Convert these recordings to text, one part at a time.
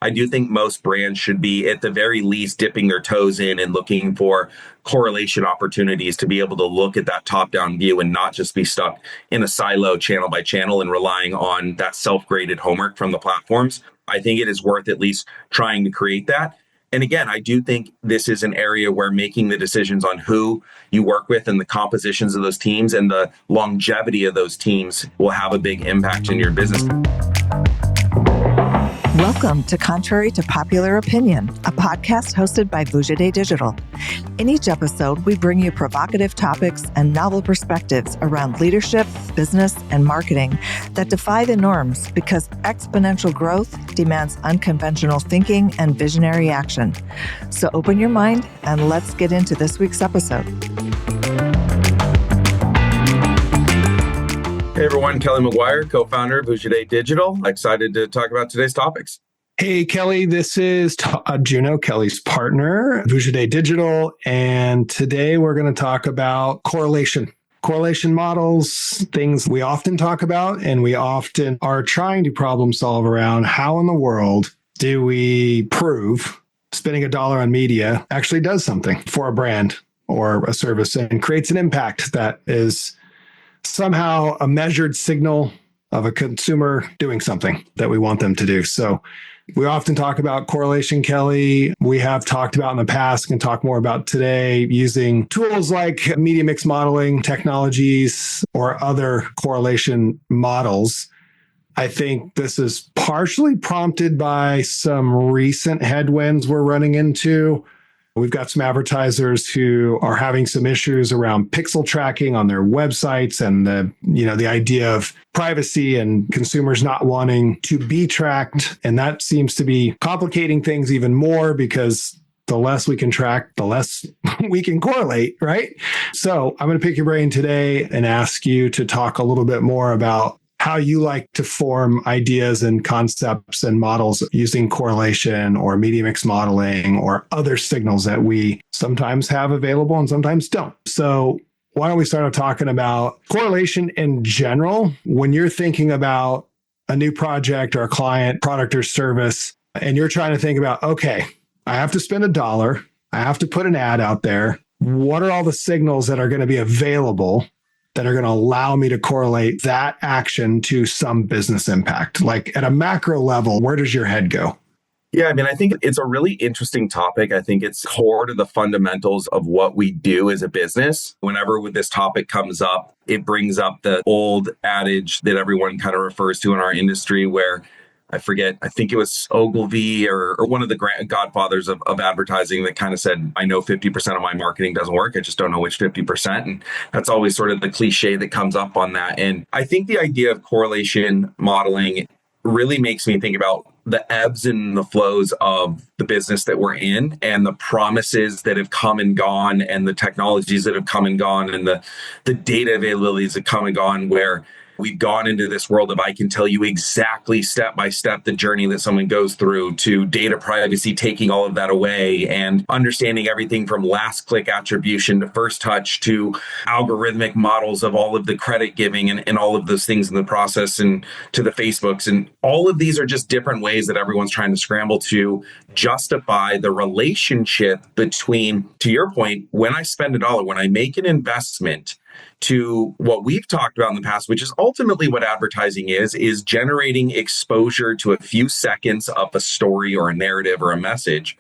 I do think most brands should be at the very least dipping their toes in and looking for correlation opportunities to be able to look at that top-down view and not just be stuck in a silo channel by channel and relying on that self-graded homework from the platforms. I think it is worth at least trying to create that. And again, I do think this is an area where making the decisions on who you work with and the compositions of those teams and the longevity of those teams will have a big impact in your business. Welcome to Contrary to Popular Opinion, a podcast hosted by Vujade Digital. In each episode, we bring you provocative topics and novel perspectives around leadership, business, and marketing that defy the norms because exponential growth demands unconventional thinking and visionary action. So open your mind and let's get into this week's episode. Hey everyone, Kelly McGuire, co-founder of Vujade Digital. Excited to talk about today's topics. Hey Kelly, this is Todd Juno, Kelly's partner, Vujade Digital, and today we're going to talk about correlation. Correlation models, things we often talk about and we often are trying to problem solve around. How in the world do we prove spending $1 on media actually does something for a brand or a service and creates an impact that is somehow a measured signal of a consumer doing something that we want them to do. So we often talk about correlation, Kelly. We have talked about in the past, can talk more about today, using tools like media mix modeling technologies or other correlation models. I think this is partially prompted by some recent headwinds we're running into. We've got some advertisers who are having some issues around pixel tracking on their websites and the idea of privacy and consumers not wanting to be tracked. And that seems to be complicating things even more because the less we can track, the less we can correlate, right? So I'm going to pick your brain today and ask you to talk a little bit more about how you like to form ideas and concepts and models using correlation or media mix modeling or other signals that we sometimes have available and sometimes don't. So why don't we start talking about correlation in general? When you're thinking about a new project or a client, product or service, and you're trying to think about, okay, I have to spend $1, I have to put an ad out there. What are all the signals that are going to be available that are going to allow me to correlate that action to some business impact? Like at a macro level, where does your head go? Yeah, I think it's a really interesting topic. I think it's core to the fundamentals of what we do as a business. Whenever this topic comes up, it brings up the old adage that everyone kind of refers to in our industry where I think it was Ogilvy or one of the godfathers of advertising that kind of said, I know 50% of my marketing doesn't work. I just don't know which 50%. And that's always sort of the cliche that comes up on that. And I think the idea of correlation modeling really makes me think about the ebbs and the flows of the business that we're in and the promises that have come and gone and the technologies that have come and gone and the data availabilities that come and gone, where we've gone into this world of I can tell you exactly step by step the journey that someone goes through, to data privacy, taking all of that away and understanding everything from last click attribution to first touch to algorithmic models of all of the credit giving and all of those things in the process, and to the Facebooks. And all of these are just different ways that everyone's trying to scramble to justify the relationship between, to your point, when I spend $1, when I make an investment, to what we've talked about in the past, which is ultimately what advertising is generating exposure to a few seconds of a story or a narrative or a message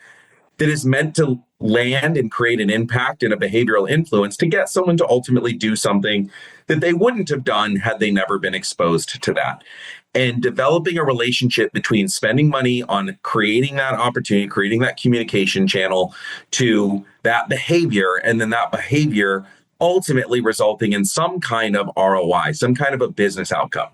that is meant to land and create an impact and a behavioral influence to get someone to ultimately do something that they wouldn't have done had they never been exposed to that. And developing a relationship between spending money on creating that opportunity, creating that communication channel to that behavior, and then that behavior ultimately resulting in some kind of ROI, some kind of a business outcome.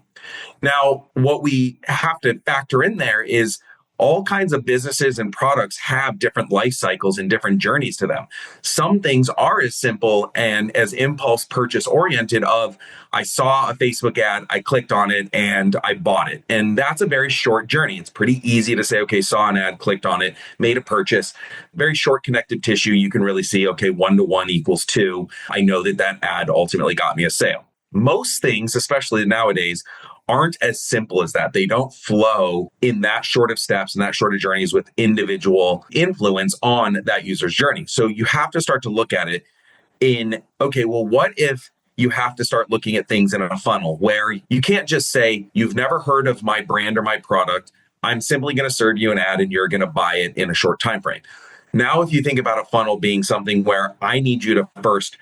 Now, what we have to factor in there is all kinds of businesses and products have different life cycles and different journeys to them. Some things are as simple and as impulse purchase oriented of, I saw a Facebook ad, I clicked on it and I bought it. And that's a very short journey. It's pretty easy to say, okay, saw an ad, clicked on it, made a purchase. Very short connective tissue. You can really see, okay, 1 to 1 equals 2. I know that ad ultimately got me a sale. Most things, especially nowadays, aren't as simple as that. They don't flow in that short of steps and that short of journeys with individual influence on that user's journey. So you have to start to look at it in, okay, well, what if you have to start looking at things in a funnel where you can't just say, you've never heard of my brand or my product. I'm simply going to serve you an ad and you're going to buy it in a short time frame. Now, if you think about a funnel being something where I need you to first,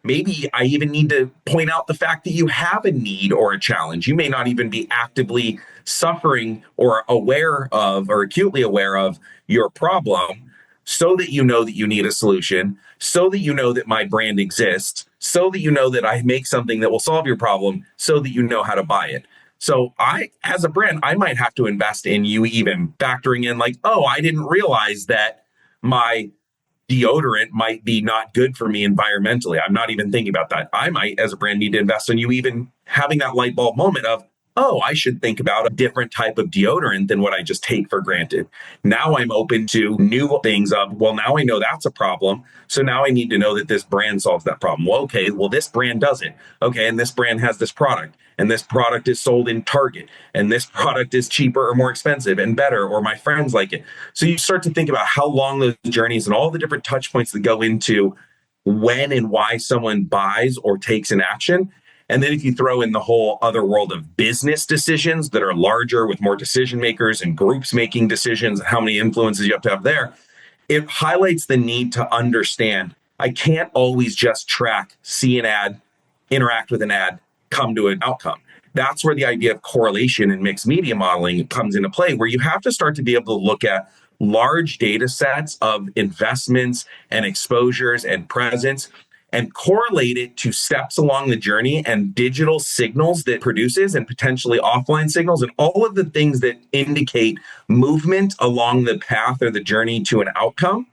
maybe I even need to point out the fact that you have a need or a challenge. You may not even be actively suffering or aware of or acutely aware of your problem, so that you know that you need a solution, so that you know that my brand exists, so that you know that I make something that will solve your problem, so that you know how to buy it. So I, as a brand, I might have to invest in you even factoring in like, oh, I didn't realize that my deodorant might be not good for me environmentally. I'm not even thinking about that. I might, as a brand, need to invest in you even having that light bulb moment of, oh, I should think about a different type of deodorant than what I just take for granted. Now I'm open to new things of, well, now I know that's a problem. So now I need to know that this brand solves that problem. Well, okay, well, this brand does it. Okay, and this brand has this product, and this product is sold in Target, and this product is cheaper or more expensive and better, or my friends like it. So you start to think about how long those journeys and all the different touch points that go into when and why someone buys or takes an action. And then if you throw in the whole other world of business decisions that are larger with more decision makers and groups making decisions, how many influences you have to have there, it highlights the need to understand I can't always just track, see an ad, interact with an ad, come to an outcome. That's where the idea of correlation and mixed media modeling comes into play, where you have to start to be able to look at large data sets of investments and exposures and presence and correlate it to steps along the journey and digital signals that produces and potentially offline signals and all of the things that indicate movement along the path or the journey to an outcome,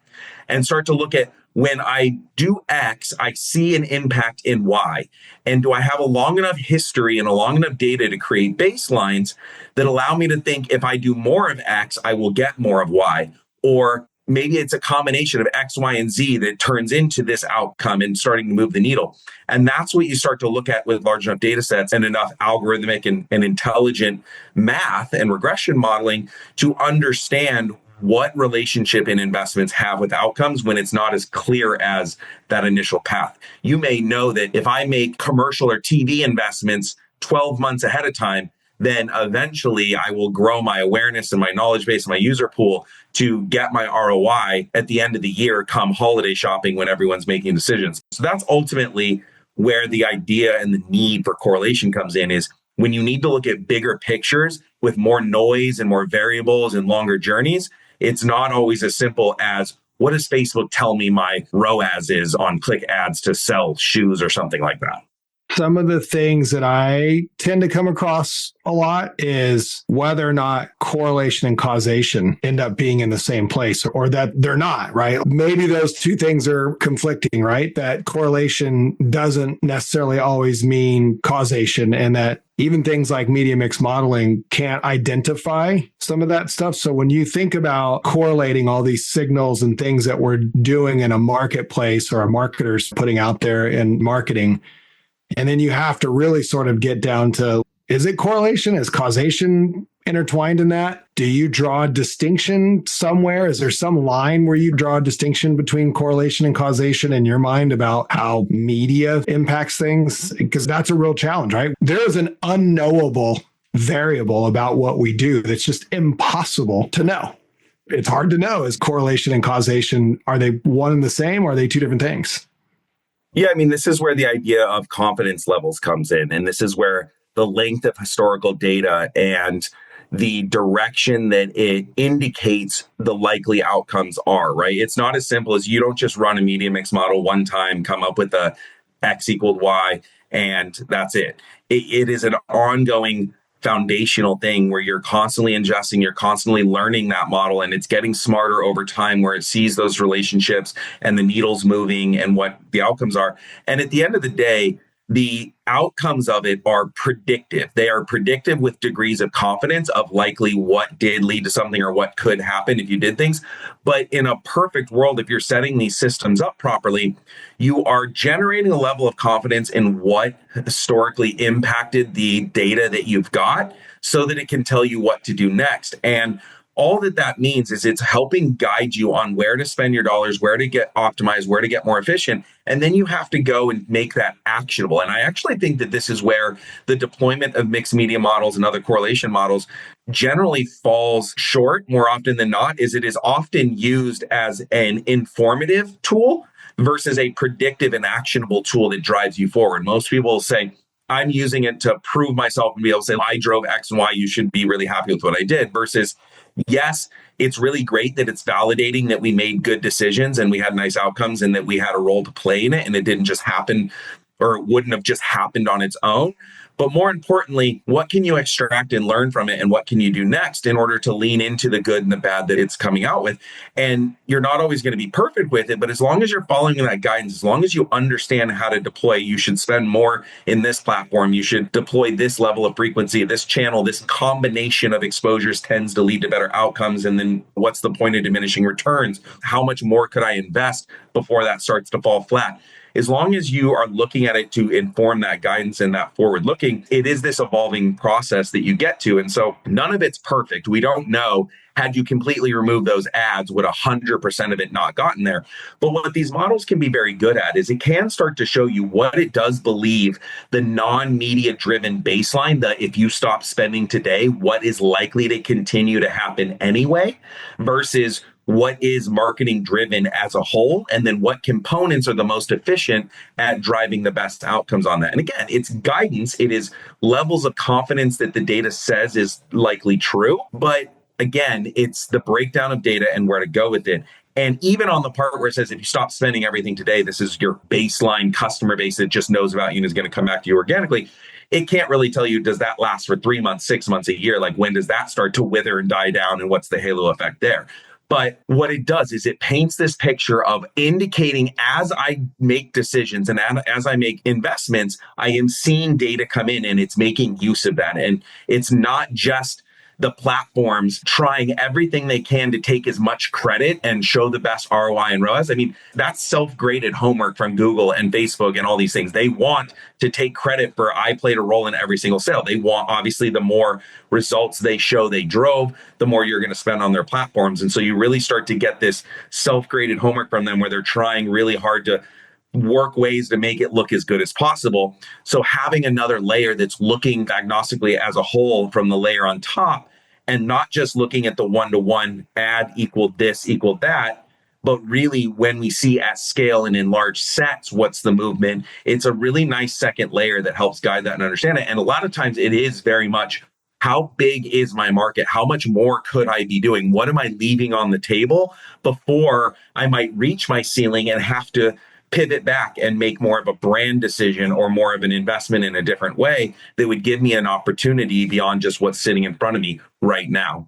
and start to look at when I do X, I see an impact in Y. And do I have a long enough history and a long enough data to create baselines that allow me to think if I do more of X, I will get more of Y? Or maybe it's a combination of X, Y, and Z that turns into this outcome and starting to move the needle. And that's what you start to look at with large enough data sets and enough algorithmic and intelligent math and regression modeling to understand what relationship in investments have with outcomes when it's not as clear as that initial path. You may know that if I make commercial or TV investments 12 months ahead of time, then eventually I will grow my awareness and my knowledge base and my user pool to get my ROI at the end of the year come holiday shopping when everyone's making decisions. So that's ultimately where the idea and the need for correlation comes in, is when you need to look at bigger pictures with more noise and more variables and longer journeys. It's not always as simple as, what does Facebook tell me my ROAS is on click ads to sell shoes or something like that? Some of the things that I tend to come across a lot is whether or not correlation and causation end up being in the same place, or that they're not, right? Maybe those two things are conflicting, right? That correlation doesn't necessarily always mean causation, and that even things like media mix modeling can't identify some of that stuff. So when you think about correlating all these signals and things that we're doing in a marketplace or a marketer's putting out there in marketing, and then you have to really sort of get down to, is it correlation? Is causation intertwined in that? Do you draw a distinction somewhere? Is there some line where you draw a distinction between correlation and causation in your mind about how media impacts things? Because that's a real challenge, right? There is an unknowable variable about what we do that's just impossible to know. It's hard to know, is correlation and causation, are they one and the same, or are they two different things? Yeah, I mean, this is where the idea of confidence levels comes in. And this is where the length of historical data and the direction that it indicates the likely outcomes are, right? It's not as simple as you don't just run a media mix model one time, come up with a X equaled Y, and that's it. It is an ongoing foundational thing where you're constantly ingesting, you're constantly learning that model, and it's getting smarter over time, where it sees those relationships and the needles moving and what the outcomes are. And at the end of the day, the outcomes of it are predictive. They are predictive with degrees of confidence of likely what did lead to something or what could happen if you did things. But in a perfect world, if you're setting these systems up properly, you are generating a level of confidence in what historically impacted the data that you've got so that it can tell you what to do next. And all that that means is it's helping guide you on where to spend your dollars, where to get optimized, where to get more efficient. And then you have to go and make that actionable. And I actually think that this is where the deployment of mixed media models and other correlation models generally falls short more often than not, is it is often used as an informative tool versus a predictive and actionable tool that drives you forward. Most people will say, I'm using it to prove myself and be able to say, I drove X and Y, you should be really happy with what I did, versus yes, it's really great that it's validating that we made good decisions and we had nice outcomes and that we had a role to play in it and it didn't just happen or it wouldn't have just happened on its own. But more importantly, what can you extract and learn from it and what can you do next in order to lean into the good and the bad that it's coming out with? And you're not always going to be perfect with it, but as long as you're following that guidance, as long as you understand how to deploy, you should spend more in this platform. You should deploy this level of frequency, this channel, this combination of exposures tends to lead to better outcomes. And then what's the point of diminishing returns? How much more could I invest before that starts to fall flat? As long as you are looking at it to inform that guidance and that forward looking, it is this evolving process that you get to. And so none of it's perfect. We don't know, had you completely removed those ads, would 100% of it not gotten there. But what these models can be very good at is it can start to show you what it does believe the non-media driven baseline, that if you stop spending today, what is likely to continue to happen anyway, versus what is marketing driven as a whole, and then what components are the most efficient at driving the best outcomes on that. And again, it's guidance. It is levels of confidence that the data says is likely true. But again, it's the breakdown of data and where to go with it. And even on the part where it says, if you stop spending everything today, this is your baseline customer base that just knows about you and is going to come back to you organically. It can't really tell you, does that last for 3 months, 6 months, a year? Like, when does that start to wither and die down? And what's the halo effect there? But what it does is it paints this picture of indicating as I make decisions and as I make investments, I am seeing data come in and it's making use of that. And it's not just the platforms trying everything they can to take as much credit and show the best ROI and ROAS. I mean, that's self-graded homework from Google and Facebook and all these things. They want to take credit for I played a role in every single sale. They want, obviously, the more results they show they drove, the more you're going to spend on their platforms. And so you really start to get this self-graded homework from them where they're trying really hard to work ways to make it look as good as possible. So having another layer that's looking agnostically as a whole from the layer on top, and not just looking at the one-to-one ad equal this, equal that, but really when we see at scale and in large sets, what's the movement? It's a really nice second layer that helps guide that and understand it. And a lot of times it is very much, how big is my market? How much more could I be doing? What am I leaving on the table before I might reach my ceiling and have to pivot back and make more of a brand decision or more of an investment in a different way that would give me an opportunity beyond just what's sitting in front of me right now?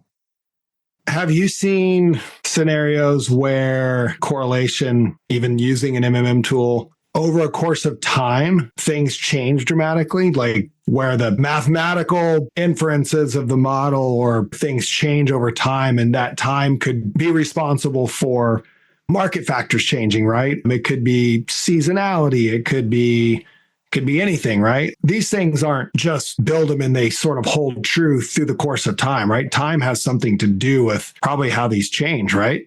Have you seen scenarios where correlation, even using an MMM tool, over a course of time, things change dramatically, like where the mathematical inferences of the model or things change over time, and that time could be responsible for market factors changing, right? It could be seasonality. It could be anything, right? These things aren't just build them and they sort of hold true through the course of time, right? Time has something to do with probably how these change, right?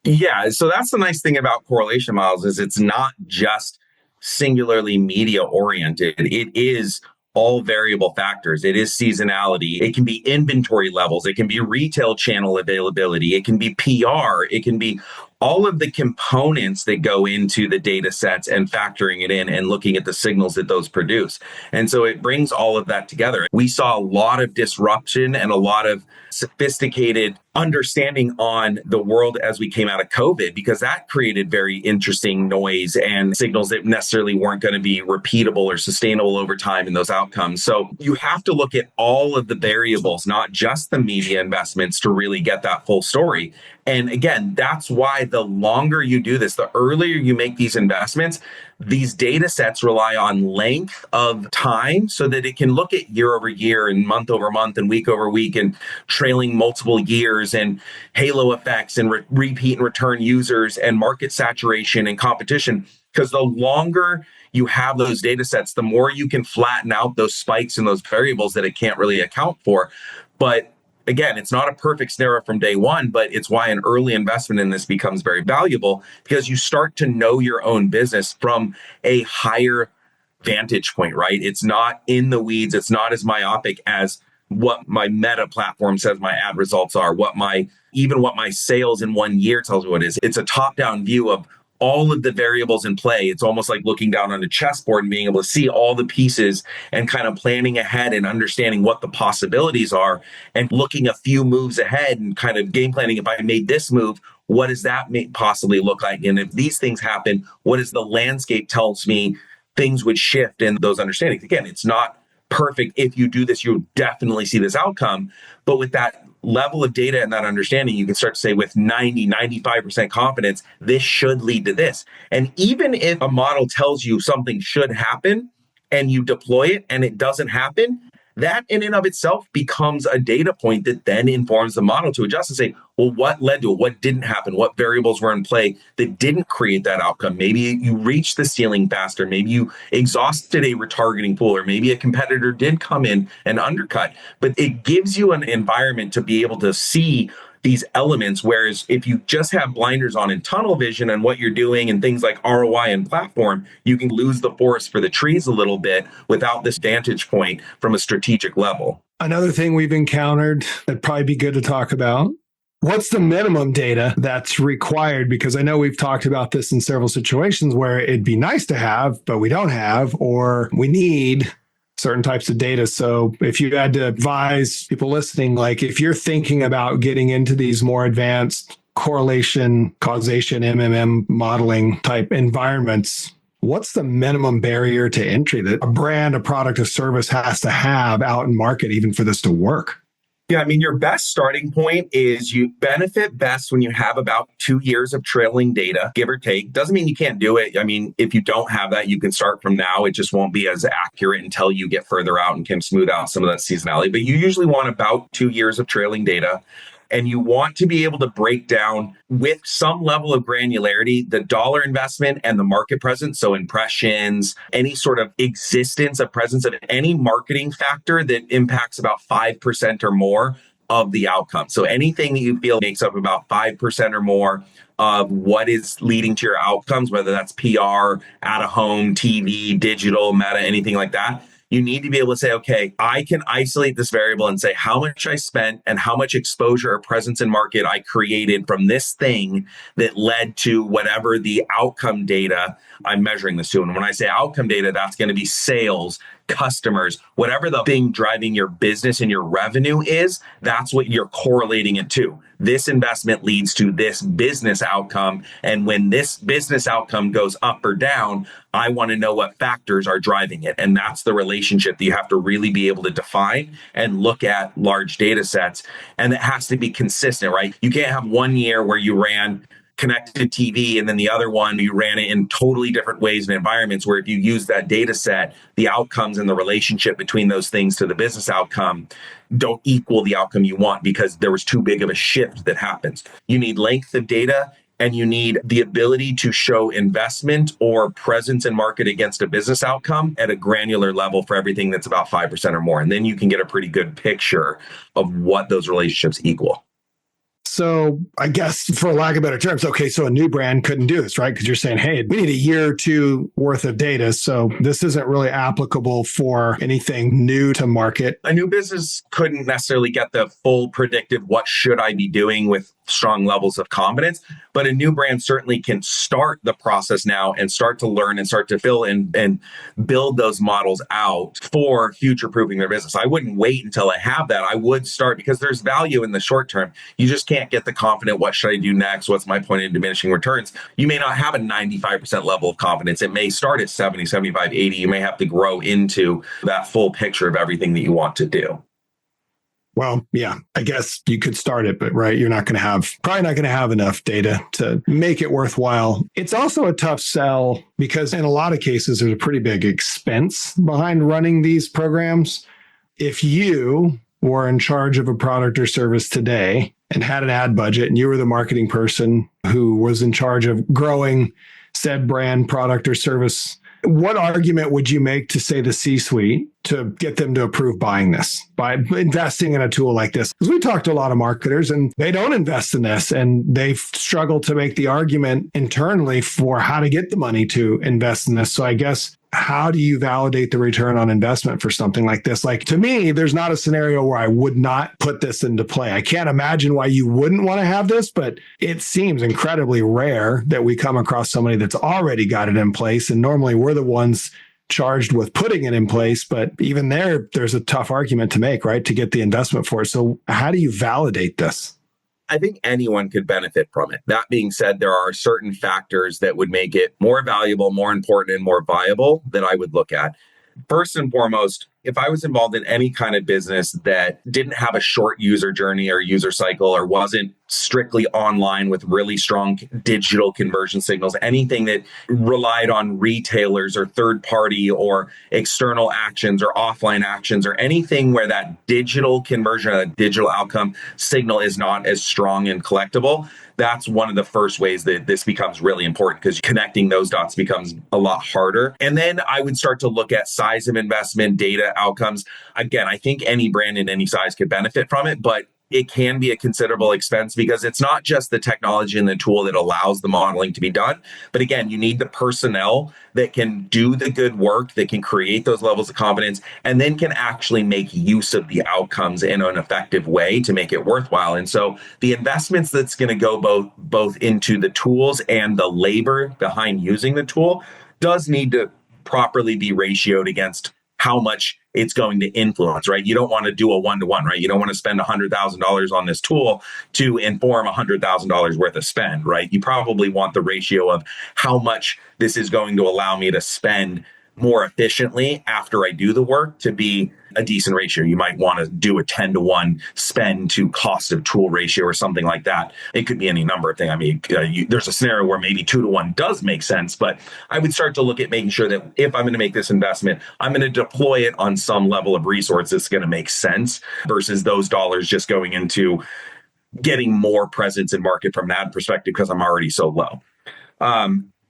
Yeah. So that's the nice thing about correlation models is it's not just singularly media oriented. It is all variable factors. It is seasonality. It can be inventory levels. It can be retail channel availability. It can be PR. It can be all of the components that go into the data sets and factoring it in and looking at the signals that those produce. And so it brings all of that together. We saw a lot of disruption and a lot of sophisticated understanding on the world as we came out of COVID, because that created very interesting noise and signals that necessarily weren't going to be repeatable or sustainable over time in those outcomes. So you have to look at all of the variables, not just the media investments, to really get that full story. And again, that's why the longer you do this, the earlier you make these investments, these data sets rely on length of time so that it can look at year over year and month over month and week over week and trailing multiple years and halo effects and repeat and return users and market saturation and competition. Because the longer you have those data sets, the more you can flatten out those spikes and those variables that it can't really account for. But again, it's not a perfect scenario from day one, but it's why an early investment in this becomes very valuable, because you start to know your own business from a higher vantage point, right? It's not in the weeds. It's not as myopic as what my meta platform says my ad results are, what my sales in 1 year tells me what it is. It's a top-down view of all of the variables in play. It's almost like looking down on a chessboard and being able to see all the pieces and kind of planning ahead and understanding what the possibilities are and looking a few moves ahead and kind of game planning. If I made this move, what does that possibly look like? And if these things happen, what is the landscape tells me things would shift in those understandings? Again, it's not perfect. If you do this, you'll definitely see this outcome. But with that level of data and that understanding, you can start to say with 95% confidence, this should lead to this. And even if a model tells you something should happen and you deploy it and it doesn't happen, that in and of itself becomes a data point that then informs the model to adjust and say, well, what led to it? What didn't happen? What variables were in play that didn't create that outcome? Maybe you reached the ceiling faster. Maybe you exhausted a retargeting pool, or maybe a competitor did come in and undercut. But it gives you an environment to be able to see these elements. Whereas if you just have blinders on and tunnel vision on what you're doing and things like ROI and platform, you can lose the forest for the trees a little bit without this vantage point from a strategic level. Another thing we've encountered that'd probably be good to talk about. What's the minimum data that's required? Because I know we've talked about this in several situations where it'd be nice to have, but we don't have, or we need certain types of data. So if you had to advise people listening, like if you're thinking about getting into these more advanced correlation, causation, MMM modeling type environments, what's the minimum barrier to entry that a brand, a product, a service has to have out in market even for this to work? Yeah, I mean, your best starting point is you benefit best when you have about 2 years of trailing data, give or take. Doesn't mean you can't do it. I mean, if you don't have that, you can start from now. It just won't be as accurate until you get further out and can smooth out some of that seasonality. But you usually want about 2 years of trailing data. And you want to be able to break down with some level of granularity the dollar investment and the market presence. So impressions, any sort of existence of presence of any marketing factor that impacts about 5% or more of the outcome. So anything that you feel makes up about 5% or more of what is leading to your outcomes, whether that's PR, out of home, TV, digital, meta, anything like that. You need to be able to say, okay, I can isolate this variable and say how much I spent and how much exposure or presence in market I created from this thing that led to whatever the outcome data I'm measuring this to. And when I say outcome data, that's going to be sales, customers, whatever the thing driving your business and your revenue is, that's what you're correlating it to. This investment leads to this business outcome. And when this business outcome goes up or down, I want to know what factors are driving it. And that's the relationship that you have to really be able to define and look at large data sets. And it has to be consistent, right? You can't have 1 year where you ran connected TV and then the other one you ran it in totally different ways and environments, where if you use that data set, the outcomes and the relationship between those things to the business outcome don't equal the outcome you want because there was too big of a shift that happens. You need length of data and you need the ability to show investment or presence in market against a business outcome at a granular level for everything that's about 5% or more. And then you can get a pretty good picture of what those relationships equal. So I guess for lack of better terms, okay, so a new brand couldn't do this, right? Because you're saying, hey, we need a year or two worth of data. So this isn't really applicable for anything new to market. A new business couldn't necessarily get the full predictive, what should I be doing with strong levels of confidence. But a new brand certainly can start the process now and start to learn and start to fill and build those models out for future-proofing their business. I wouldn't wait until I have that. I would start because there's value in the short term. You just can't get the confident, what should I do next? What's my point in diminishing returns? You may not have a 95% level of confidence. It may start at 70, 75, 80. You may have to grow into that full picture of everything that you want to do. Well, yeah, I guess you could start it, but right, probably not going to have enough data to make it worthwhile. It's also a tough sell because in a lot of cases, there's a pretty big expense behind running these programs. If you were in charge of a product or service today and had an ad budget and you were the marketing person who was in charge of growing said brand, product, or service, what argument would you make to say the C-suite to get them to approve buying this by investing in a tool like this? Because we talked to a lot of marketers and they don't invest in this and they've struggled to make the argument internally for how to get the money to invest in this. So I guess, how do you validate the return on investment for something like this? Like, to me, there's not a scenario where I would not put this into play. I can't imagine why you wouldn't want to have this, but it seems incredibly rare that we come across somebody that's already got it in place. And normally we're the ones charged with putting it in place. But even there's a tough argument to make, right? To get the investment for it. So how do you validate this? I think anyone could benefit from it. That being said, there are certain factors that would make it more valuable, more important, and more viable that I would look at. First and foremost, if I was involved in any kind of business that didn't have a short user journey or user cycle or wasn't strictly online with really strong digital conversion signals, anything that relied on retailers or third party or external actions or offline actions or anything where that digital conversion, a digital outcome signal is not as strong and collectible, that's one of the first ways that this becomes really important because connecting those dots becomes a lot harder. And then I would start to look at size of investment, data outcomes. Again, I think any brand in any size could benefit from it, but it can be a considerable expense because it's not just the technology and the tool that allows the modeling to be done. But again, you need the personnel that can do the good work, that can create those levels of confidence, and then can actually make use of the outcomes in an effective way to make it worthwhile. And so the investments that's going to go both into the tools and the labor behind using the tool does need to properly be ratioed against how much it's going to influence, right? You don't want to do a one-to-one, right? You don't want to spend $100,000 on this tool to inform $100,000 worth of spend, right? You probably want the ratio of how much this is going to allow me to spend more efficiently after I do the work to be a decent ratio. You might want to do a 10-to-1 spend to cost of tool ratio or something like that. It could be any number of things. I mean, there's a scenario where maybe 2-to-1 does make sense, but I would start to look at making sure that if I'm going to make this investment, I'm going to deploy it on some level of resource that's going to make sense versus those dollars just going into getting more presence in market from that perspective because I'm already so low.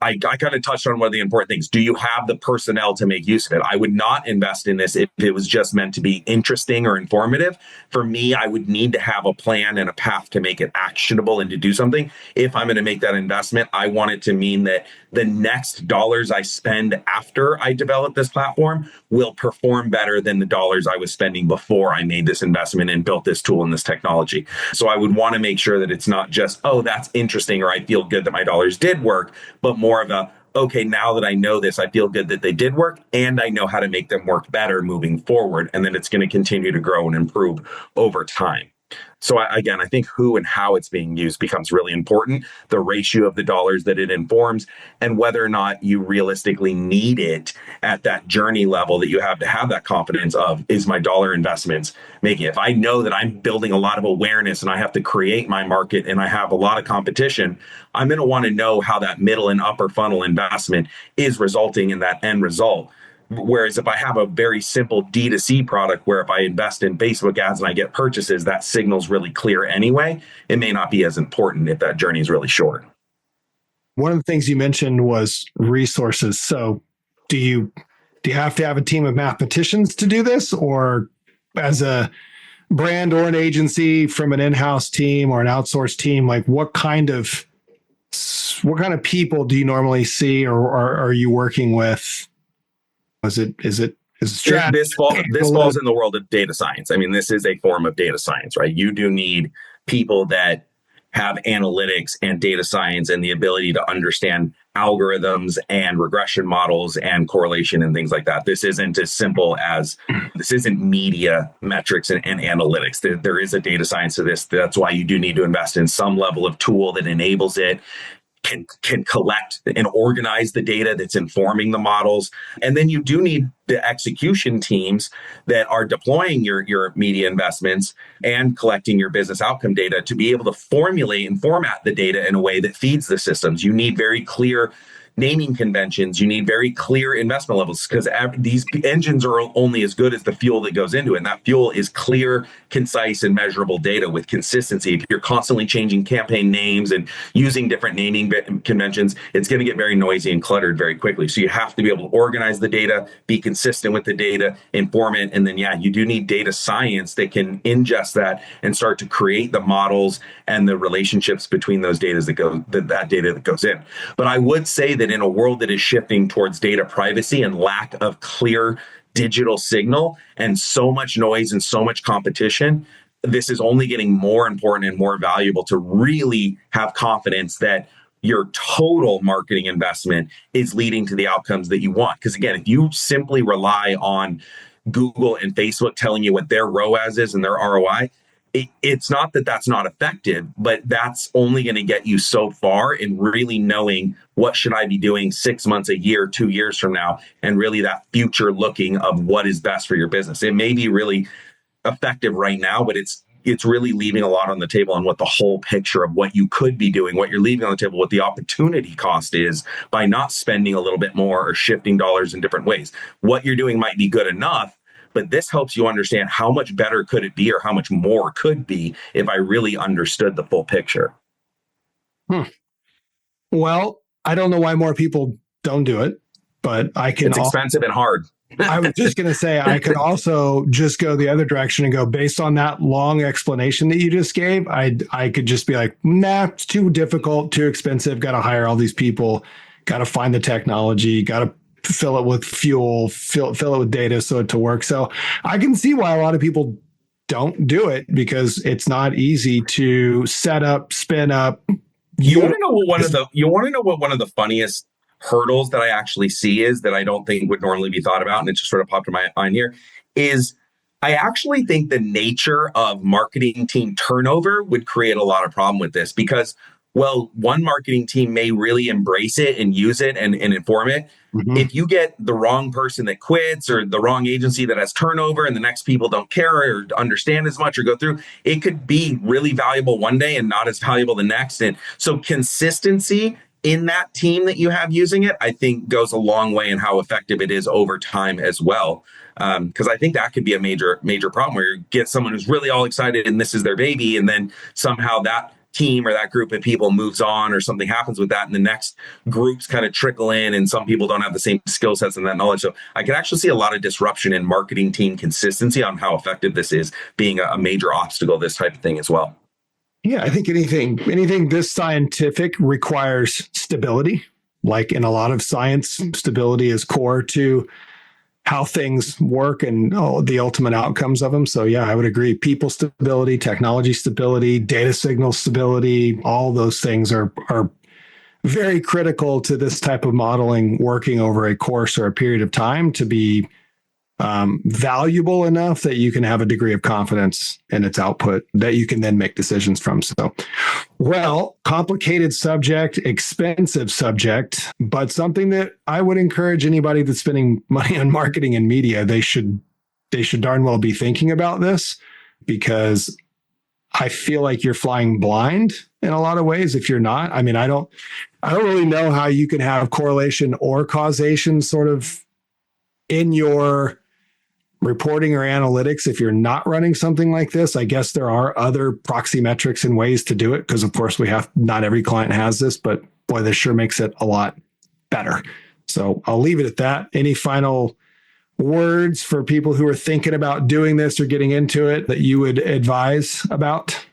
I kind of touched on one of the important things. Do you have the personnel to make use of it? I would not invest in this if it was just meant to be interesting or informative. For me, I would need to have a plan and a path to make it actionable and to do something. If I'm going to make that investment, I want it to mean that the next dollars I spend after I develop this platform will perform better than the dollars I was spending before I made this investment and built this tool and this technology. So I would want to make sure that it's not just, oh, that's interesting, or I feel good that my dollars did work, but more of a, okay, now that I know this, I feel good that they did work and I know how to make them work better moving forward. And then it's going to continue to grow and improve over time. So again, I think who and how it's being used becomes really important, the ratio of the dollars that it informs, and whether or not you realistically need it at that journey level that you have to have that confidence of, is my dollar investments making it? If I know that I'm building a lot of awareness and I have to create my market and I have a lot of competition, I'm going to want to know how that middle and upper funnel investment is resulting in that end result. Whereas if I have a very simple D2C product where if I invest in Facebook ads and I get purchases, that signal's really clear anyway, it may not be as important if that journey is really short. One of the things you mentioned was resources. So do you have to have a team of mathematicians to do this, or as a brand or an agency from an in-house team or an outsourced team, like what kind of people do you normally see or are you working with? Is it strategy? This falls in the world of data science. I mean, this is a form of data science, right? You do need people that have analytics and data science and the ability to understand algorithms and regression models and correlation and things like that. This isn't as simple as, this isn't media metrics and analytics. There is a data science to this. That's why you do need to invest in some level of tool that enables it. can collect and organize the data that's informing the models. And then you do need the execution teams that are deploying your media investments and collecting your business outcome data to be able to formulate and format the data in a way that feeds the systems. You need very clear naming conventions. You need very clear investment levels because these engines are only as good as the fuel that goes into it. And that fuel is clear, concise, and measurable data with consistency. If you're constantly changing campaign names and using different naming conventions, it's going to get very noisy and cluttered very quickly. So you have to be able to organize the data, be consistent with the data, inform it. And then, you do need data science that can ingest that and start to create the models and the relationships between those data that data that goes in. But I would say that in a world that is shifting towards data privacy and lack of clear digital signal and so much noise and so much competition, this is only getting more important and more valuable to really have confidence that your total marketing investment is leading to the outcomes that you want. Because again, if you simply rely on Google and Facebook telling you what their ROAS is and their ROI, it's not that that's not effective, but that's only going to get you so far in really knowing what should I be doing 6 months, a year, 2 years from now, and really that future looking of what is best for your business. It may be really effective right now, but it's really leaving a lot on the table on what the whole picture of what you could be doing, what you're leaving on the table, what the opportunity cost is by not spending a little bit more or shifting dollars in different ways. What you're doing might be good enough, but this helps you understand how much better could it be or how much more could be if I really understood the full picture. Well, I don't know why more people don't do it, but I can. It's expensive and hard. I was just going to say, I could also just go the other direction and go based on that long explanation that you just gave. I could just be like, nah, it's too difficult, too expensive. Got to hire all these people. Got to find the technology. Got to fill it with fuel, fill it with data so it to work. So I can see why a lot of people don't do it because it's not easy to set up, spin up. You want to know what one of the funniest hurdles that I actually see is that I don't think would normally be thought about, and it just sort of popped in my mind here, is I actually think the nature of marketing team turnover would create a lot of problem with this because, well, one marketing team may really embrace it and use it and inform it. Mm-hmm. If you get the wrong person that quits or the wrong agency that has turnover and the next people don't care or understand as much or go through, it could be really valuable one day and not as valuable the next. And so consistency in that team that you have using it, I think goes a long way in how effective it is over time as well. Because I think that could be a major problem where you get someone who's really all excited and this is their baby. And then somehow that team or that group of people moves on or something happens with that and the next groups kind of trickle in and some people don't have the same skill sets and that knowledge. So I can actually see a lot of disruption in marketing team consistency on how effective this is being a major obstacle, this type of thing as well. Yeah, I think anything this scientific requires stability. Like in a lot of science, stability is core to how things work and the ultimate outcomes of them. So yeah, I would agree. People stability, technology stability, data signal stability, all those things are very critical to this type of modeling working over a course or a period of time to be valuable enough that you can have a degree of confidence in its output that you can then make decisions from. So, well, complicated subject, expensive subject, but something that I would encourage anybody that's spending money on marketing and media, they should darn well be thinking about this because I feel like you're flying blind in a lot of ways if you're not. I mean, I don't really know how you can have correlation or causation sort of in your reporting or analytics if you're not running something like this. I guess there are other proxy metrics and ways to do it because, of course, not every client has this, but boy, this sure makes it a lot better. So I'll leave it at that. Any final words for people who are thinking about doing this or getting into it that you would advise about?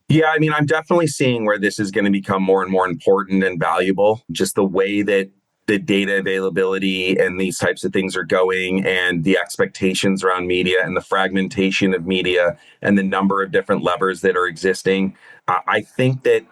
Yeah, I mean, I'm definitely seeing where this is going to become more and more important and valuable. Just the way that the data availability and these types of things are going and the expectations around media and the fragmentation of media and the number of different levers that are existing. I think that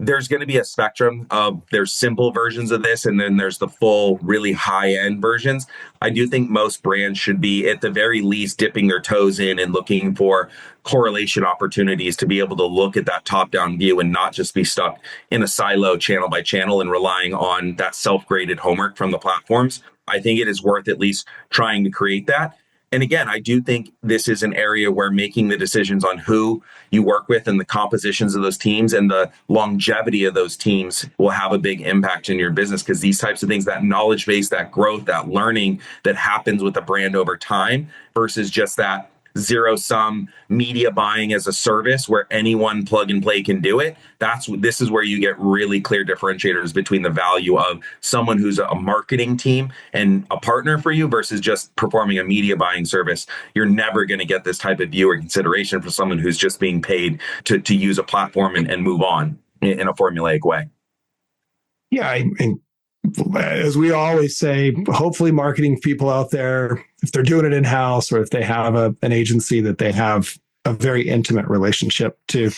there's going to be a spectrum of there's simple versions of this, and then there's the full, really high-end versions. I do think most brands should be, at the very least, dipping their toes in and looking for correlation opportunities to be able to look at that top-down view and not just be stuck in a silo channel by channel and relying on that self-graded homework from the platforms. I think it is worth at least trying to create that. And again, I do think this is an area where making the decisions on who you work with and the compositions of those teams and the longevity of those teams will have a big impact in your business, because these types of things, that knowledge base, that growth, that learning that happens with a brand over time versus just that zero-sum media buying as a service where anyone plug and play can do it. This is where you get really clear differentiators between the value of someone who's a marketing team and a partner for you versus just performing a media buying service. You're never going to get this type of viewer consideration for someone who's just being paid to use a platform and move on in a formulaic way. Yeah, as we always say, hopefully marketing people out there, if they're doing it in-house or if they have an agency, that they have a very intimate relationship to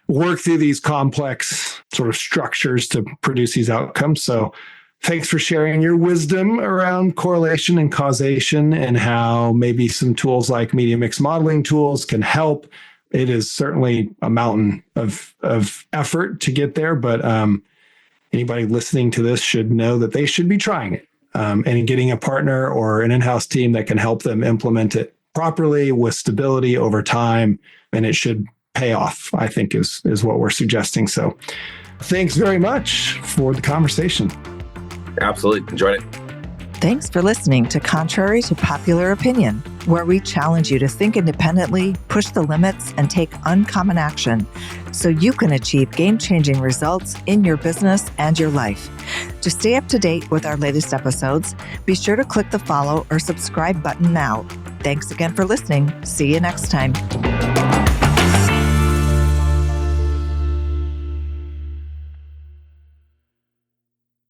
work through these complex sort of structures to produce these outcomes. So thanks for sharing your wisdom around correlation and causation and how maybe some tools like media mix modeling tools can help. It is certainly a mountain of effort to get there, but anybody listening to this should know that they should be trying it and getting a partner or an in-house team that can help them implement it properly with stability over time. And it should pay off, I think is what we're suggesting. So thanks very much for the conversation. Absolutely. Enjoyed it. Thanks for listening to Contrary to Popular Opinion, where we challenge you to think independently, push the limits, and take uncommon action so you can achieve game-changing results in your business and your life. To stay up to date with our latest episodes, be sure to click the follow or subscribe button now. Thanks again for listening. See you next time.